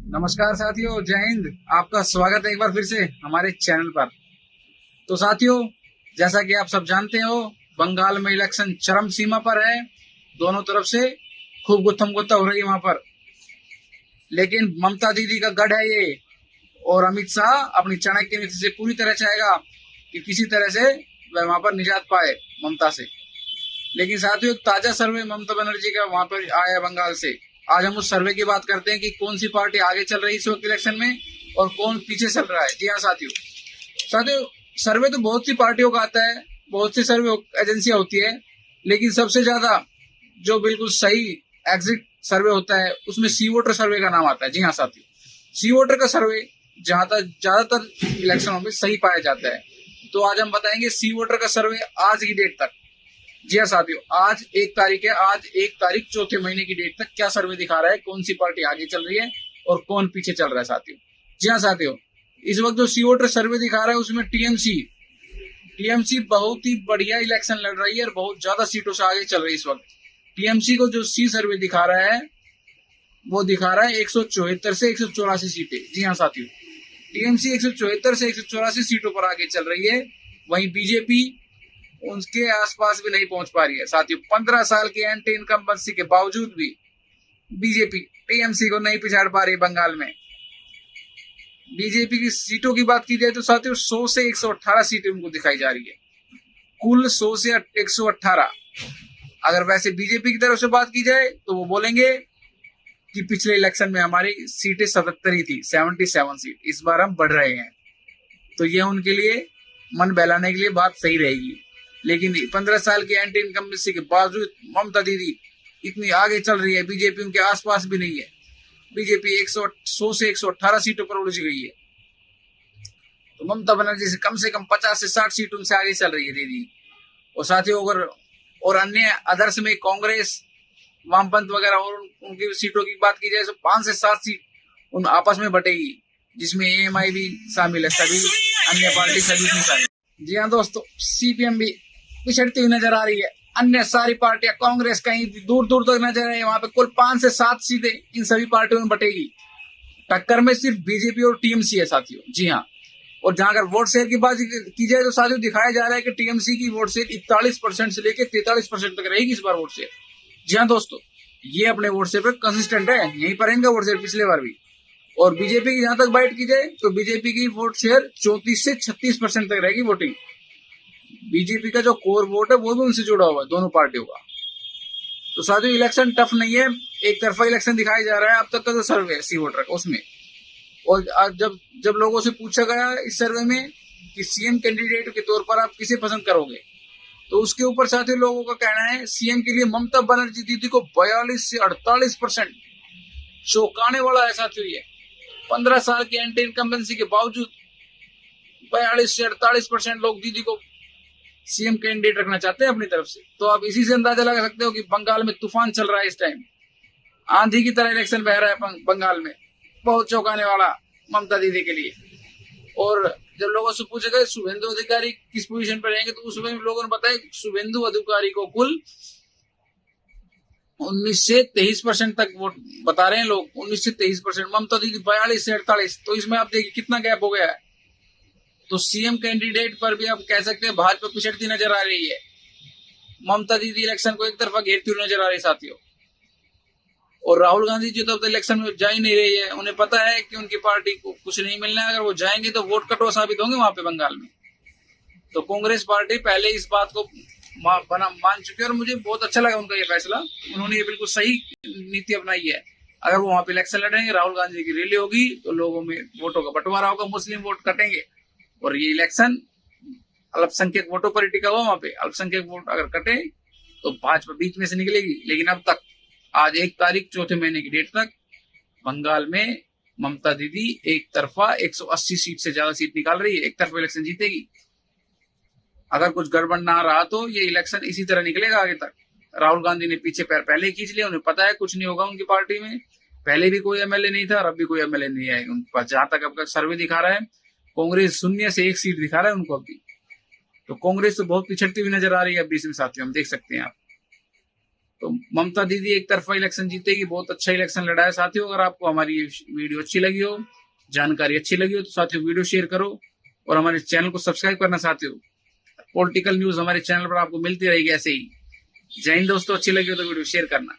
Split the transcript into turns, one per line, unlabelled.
नमस्कार साथियों, जय हिंद। आपका स्वागत है एक बार फिर से हमारे चैनल पर। तो साथियों, जैसा कि आप सब जानते हो, बंगाल में इलेक्शन चरम सीमा पर है। दोनों तरफ से खूब गुत्थम गुत्था हो रही है वहां पर। लेकिन ममता दीदी का गढ़ है ये, और अमित शाह अपनी चाणक्य नीति से पूरी तरह चाहेगा कि किसी तरह से वह वहां पर निजात पाए ममता से। लेकिन साथियों, एक ताजा सर्वे ममता बनर्जी का वहां पर आया है बंगाल से। आज हम उस सर्वे की बात करते हैं कि कौन सी पार्टी आगे चल रही है इस वक्त इलेक्शन में और कौन पीछे चल रहा है। जी हाँ साथियों, सर्वे तो बहुत सी पार्टियों का आता है, बहुत सी सर्वे एजेंसियां होती है, लेकिन सबसे ज्यादा जो बिल्कुल सही एग्जिट सर्वे होता है उसमें सी वोटर सर्वे का नाम आता है। जी हाँ साथियों, सी वोटर का सर्वे जहां तक ज्यादातर इलेक्शनों में सही पाया जाता है। तो आज हम बताएंगे सी वोटर का सर्वे आज की डेट तक। जी हाँ साथियों, आज 1 तारीख है। आज 1 तारीख चौथे महीने की डेट तक क्या सर्वे दिखा रहा है, कौन सी पार्टी आगे चल रही है और कौन पीछे चल रहा है साथियों। जी हाँ साथियों, इस वक्त जो सी वोटर सर्वे दिखा रहा है उसमें टीएमसी बहुत ही बढ़िया इलेक्शन लड़ रही है और बहुत ज्यादा सीटों से आगे चल रही है इस वक्त। टीएमसी को जो सी सर्वे दिखा रहा है वो दिखा रहा है 174 से 184 सीटें। जी हाँ साथियों, टीएमसी 174 से 184 सीटों पर आगे चल रही है। वहीं बीजेपी उनके आसपास भी नहीं पहुंच पा रही है साथियों। 15 साल की एंटी इनकम्बेंसी के बावजूद भी बीजेपी टीएमसी को नहीं पिछाड़ पा रही बंगाल में। बीजेपी की सीटों की बात की जाए तो साथियों 100 से 118 सीटें उनको दिखाई जा रही है, कुल 100 से 118। अगर वैसे बीजेपी की तरफ से बात की जाए तो वो बोलेंगे कि पिछले इलेक्शन में हमारी सीटें 77 ही थी, 77 सीट, इस बार हम बढ़ रहे हैं। तो ये उनके लिए मन बहलाने के लिए बात सही रहेगी। लेकिन 15 साल की एंटी इनकम्बेंसी के बावजूद ममता दीदी इतनी आगे चल रही है, बीजेपी उनके आसपास भी नहीं है। बीजेपी 100 से 118 सीटों पर उलझ गई है। तो ममता बनर्जी से कम 50 से 60 सीट उनसे आगे चल रही है दीदी। और साथियों, अगर और अन्य अदर्स में कांग्रेस, वामपंथ वगैरह और उनकी सीटों की बात की जाए तो 5 से 7 सीट उन आपस में बटेगी, जिसमें एएमआई भी शामिल है, सभी अन्य पार्टी सभी इसमें शामिल। जी हाँ दोस्तों, सीपीएम भी पिछड़ती हुई नजर आ रही है। अन्य सारी पार्टियां, कांग्रेस कहीं दूर दूर तक नजर आ रही है। वहां पे कुल 5 से 7 सीटें इन सभी पार्टियों में बटेगी। टक्कर में सिर्फ बीजेपी और टीएमसी है साथियों। जी हाँ, और जहां अगर वोट शेयर की बात की जाए तो साथियों दिखाया जा रहा है कि टीएमसी की वोट शेयर 41% से लेकर 43% तक रहेगी इस बार वोट शेयर। जी हाँ दोस्तों, ये अपने वोट शेयर पर कंसिस्टेंट है, यहीं पर इनका वोट शेयर पिछले बार भी। और बीजेपी की जहां तक बात की जाए तो बीजेपी की वोट शेयर 34 से 36% तक रहेगी वोटिंग। बीजेपी का जो कोर वोट है वो भी उनसे जुड़ा हुआ है, दोनों पार्टियों का। तो साथियों, इलेक्शन टफ नहीं है, एक तरफा इलेक्शन दिखाया जा रहा है अब तक का जो सर्वे है सी वोटर का उसमें। और जब जब लोगों से पूछा गया इस सर्वे में कि सीएम कैंडिडेट के तौर पर आप किसे पसंद करोगे, तो उसके ऊपर साथियों लोगों का कहना है सीएम के लिए ममता बनर्जी दीदी को 42 से 48%। चौंकाने वाला है साथियों ये। 15 साल की एंटी इनकम्बेंसी के बावजूद 42 से 48% लोग दीदी को सीएम कैंडिडेट रखना चाहते हैं अपनी तरफ से। तो आप इसी से अंदाजा लगा सकते हो कि बंगाल में तूफान चल रहा है इस टाइम, आंधी की तरह इलेक्शन बह रहा है बंगाल में। बहुत चौंकाने वाला ममता दीदी के लिए। और जब लोगों से पूछा गया शुभेंदु अधिकारी किस पोजीशन पर रहेंगे, तो उसमें लोगों ने बताया शुभेंदु अधिकारी को कुल 19 से 23% तक वोट बता रहे हैं लोग। 19 से 23%, ममता दीदी 42 से 48। तो इसमें आप देखिए कितना गैप हो गया है। तो सीएम कैंडिडेट पर भी आप कह सकते हैं भाजपा पिछड़ती नजर आ रही है। ममता दीदी इलेक्शन को एक तरफा घेरती हुई नजर आ रही साथियों। और राहुल गांधी जी तो अब इलेक्शन में जा ही नहीं रही है, उन्हें पता है कि उनकी पार्टी को कुछ नहीं मिलना है। अगर वो जाएंगे तो वोट कटवा साबित होंगे वहां पे बंगाल में। तो कांग्रेस पार्टी पहले इस बात को मान चुकी है और मुझे बहुत अच्छा लगा उनका ये फैसला। उन्होंने ये बिल्कुल सही नीति अपनाई है। अगर वो वहां पे इलेक्शन लड़ेंगे, राहुल गांधी की रैली होगी, तो लोगों में वोटों का बंटवारा होगा, मुस्लिम वोट कटेंगे और ये इलेक्शन अल्पसंख्यक वोटों पर ही टिका हुआ। वहां पे अल्पसंख्यक वोट अगर कटे तो भाजपा बीच में से निकलेगी। लेकिन अब तक आज 1 तारीख चौथे महीने की डेट तक बंगाल में ममता दीदी एक तरफा 180 सीट से ज्यादा सीट निकाल रही है, एक तरफा इलेक्शन जीतेगी। अगर कुछ गड़बड़ ना रहा तो ये इलेक्शन इसी तरह निकलेगा आगे तक। राहुल गांधी ने पीछे पैर पहले ही खींच लिया, उन्हें पता है कुछ नहीं होगा उनकी पार्टी में। पहले भी कोई एमएलए नहीं था और अब भी कोई एमएलए नहीं है उनके पास। जहां तक अब सर्वे दिखा रहा है, कांग्रेस 0 से 1 सीट दिखा रहा है उनको अभी। तो कांग्रेस तो बहुत पिछड़ती हुई नजर आ रही है अभी इसमें साथियों, हम देख सकते हैं आप। तो ममता दीदी एक तरफा इलेक्शन जीतेगी, बहुत अच्छा इलेक्शन लड़ा है साथियों। अगर आपको हमारी वीडियो अच्छी लगी हो, जानकारी अच्छी लगी हो, तो साथियों वीडियो शेयर करो और हमारे चैनल को सब्सक्राइब करना साथियों। पॉलिटिकल न्यूज हमारे चैनल पर आपको मिलती रहेगी ऐसे ही। जय हिंद दोस्तों, अच्छी लगी हो तो वीडियो शेयर करना।